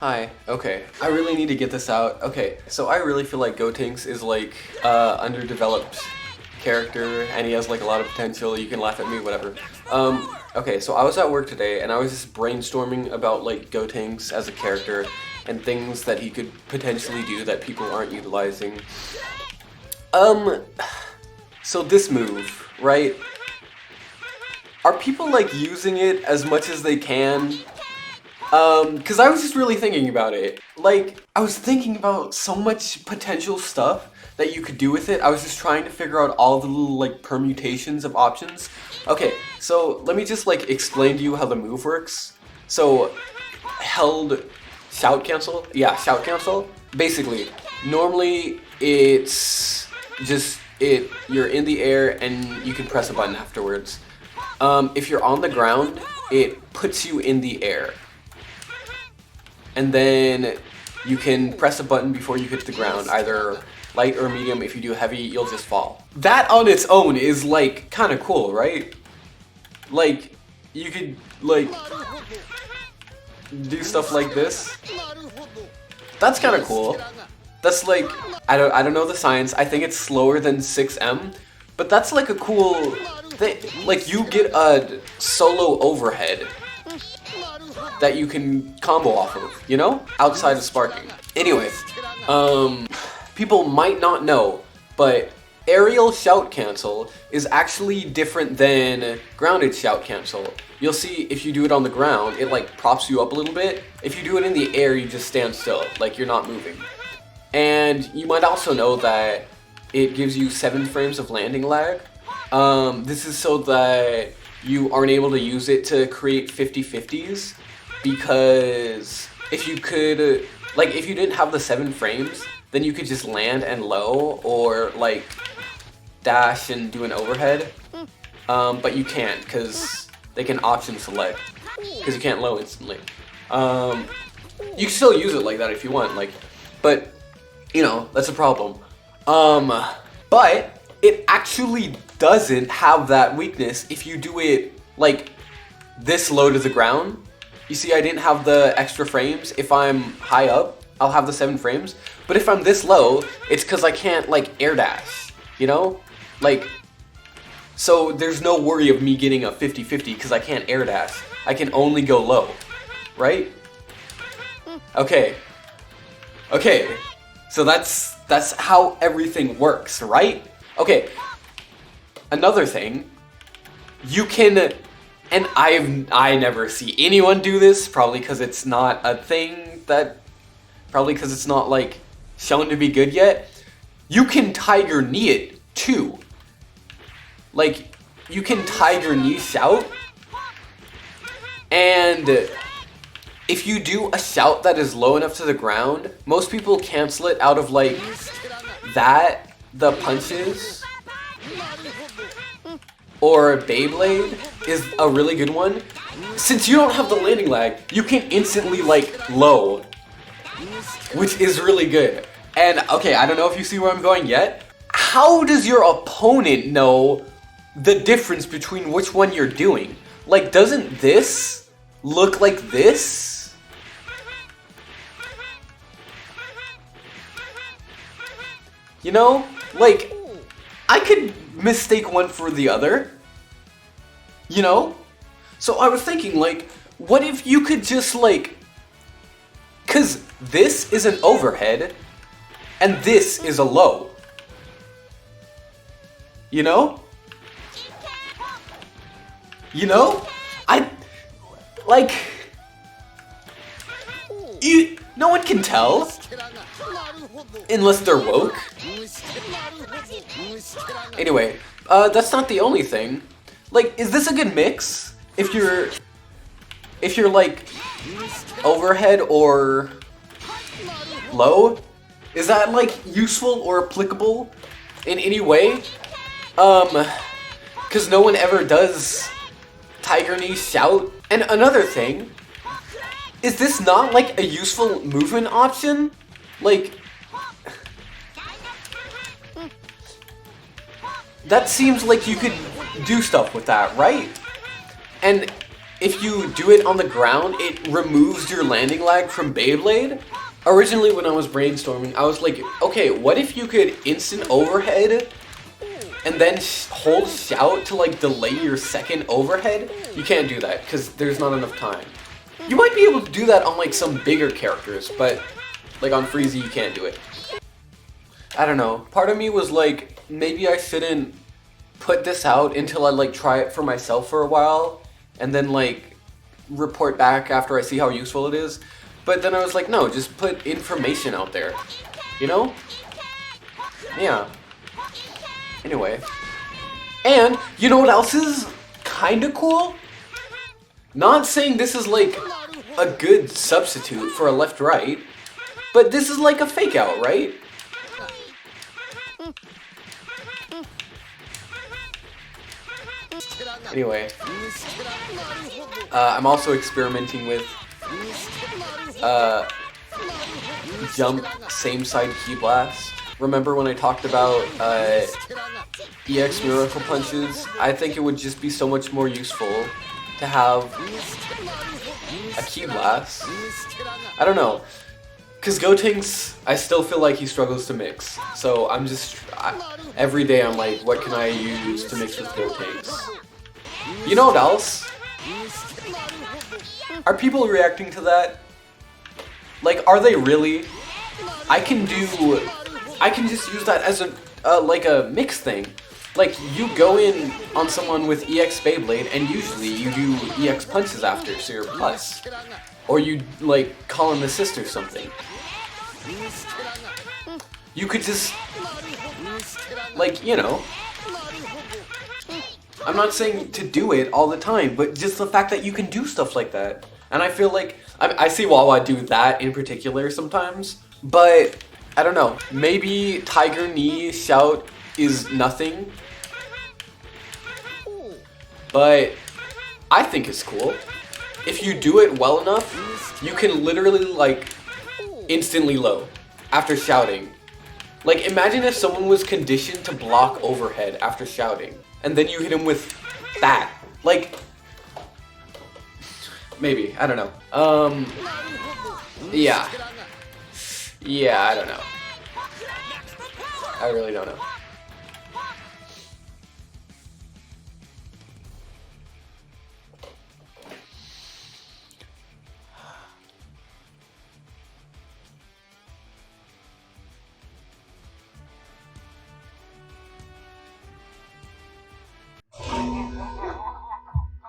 Hi, okay. I really need to get this out. Okay, so I really feel like Gotenks is like underdeveloped character and he has like a lot of potential. You can laugh at me, whatever. Okay, so I was at work today and I was just brainstorming about like Gotenks as a character and things that he could potentially do that people aren't utilizing. Um, so this move, right? Are people like using it as much as they can? Cause I was just really thinking about it. Like, I was thinking about so much potential stuff that you could do with it. I was just trying to figure out all the little, like, permutations of options. Okay, so let me just, like, explain to you how the move works. So, held shout cancel? Yeah, shout cancel. Basically, normally it's just, you're in the air and you can press a button afterwards. If you're on the ground, it puts you in the air. And then you can press a button before you hit the ground, either light or medium. If you do heavy, you'll just fall. That on its own is like kind of cool, right? Like you could like do stuff like this. That's kind of cool. That's like I don't know the science. I think it's slower than 6M, but that's like a cool thing. Like you get a solo overhead that you can combo off of, you know? Outside of sparking. Anyways, people might not know, but aerial shout cancel is actually different than grounded shout cancel. You'll see if you do it on the ground, it like props you up a little bit. If you do it in the air, you just stand still, like you're not moving. And you might also know that it gives you 7 frames of landing lag. This is so that you aren't able to use it to create 50-50s. Because if you could, like, if you didn't have the 7 frames, then you could just land and low, or, like, dash and do an overhead. But you can't, because they can option select, because you can't low instantly. You can still use it like that if you want, like, but, you know, that's a problem. But it actually doesn't have that weakness if you do it, like, this low to the ground. You see, I didn't have the extra frames. If I'm high up, I'll have the 7 frames. But if I'm this low, it's because I can't, like, air dash, you know? Like, so there's no worry of me getting a 50-50 because I can't air dash. I can only go low, right? Okay. Okay. So that's how everything works, right? Okay. Another thing, you can... And I never see anyone do this, probably because it's not a thing probably because it's not like shown to be good yet. You can tiger knee it too. Like, you can tiger knee shout. And if you do a shout that is low enough to the ground, most people cancel it out of like the punches. Or Beyblade is a really good one. Since you don't have the landing lag, you can instantly like low, which is really good. And okay, I don't know if you see where I'm going yet. How does your opponent know the difference between which one you're doing? Like, doesn't this look like this? You know, like, I could mistake one for the other, you know? So I was thinking, like, what if you could just, like, cause this is an overhead, and this is a low, you know? You know? No one can tell, unless they're woke. Anyway, that's not the only thing. Like, is this a good mix? If you're like overhead or low, is that like useful or applicable in any way? Cause no one ever does tiger knee shout. And another thing, is this not like a useful movement option? Like, that seems like you could do stuff with that, right? And if you do it on the ground, it removes your landing lag from Beyblade. Originally, when I was brainstorming, I was like, okay, what if you could instant overhead and then hold shout to like delay your second overhead? You can't do that because there's not enough time. You might be able to do that on like some bigger characters, but like on Freezy, you can't do it. I don't know. Part of me was like, maybe I shouldn't put this out until I like try it for myself for a while and then like report back after I see how useful it is. But then I was like, no, just put information out there, you know? Yeah. Anyway. And you know what else is kinda cool? Not saying this is like a good substitute for a left-right, but this is like a fake out, right? Anyway, I'm also experimenting with jump same side key blast. Remember when I talked about EX miracle punches? I think it would just be so much more useful to have a key blast. I don't know. Because Gotenks, I still feel like he struggles to mix. So I'm just, every day I'm like, what can I use to mix with Gotenks? You know what else? Are people reacting to that? Like, are they really? I can just use that as a, like a mix thing. Like, you go in on someone with EX Beyblade, and usually you do EX punches after, so you're plus. Or you, like, call an assist or something. You could just, like, you know. I'm not saying to do it all the time, but just the fact that you can do stuff like that. And I feel like, I see Wawa do that in particular sometimes, but I don't know. Maybe Tiger Knee Shout is nothing, but I think it's cool. If you do it well enough, you can literally like instantly low after shouting. Like imagine if someone was conditioned to block overhead after shouting, and then you hit him with that. Like, maybe, I don't know. Yeah, I don't know. I really don't know.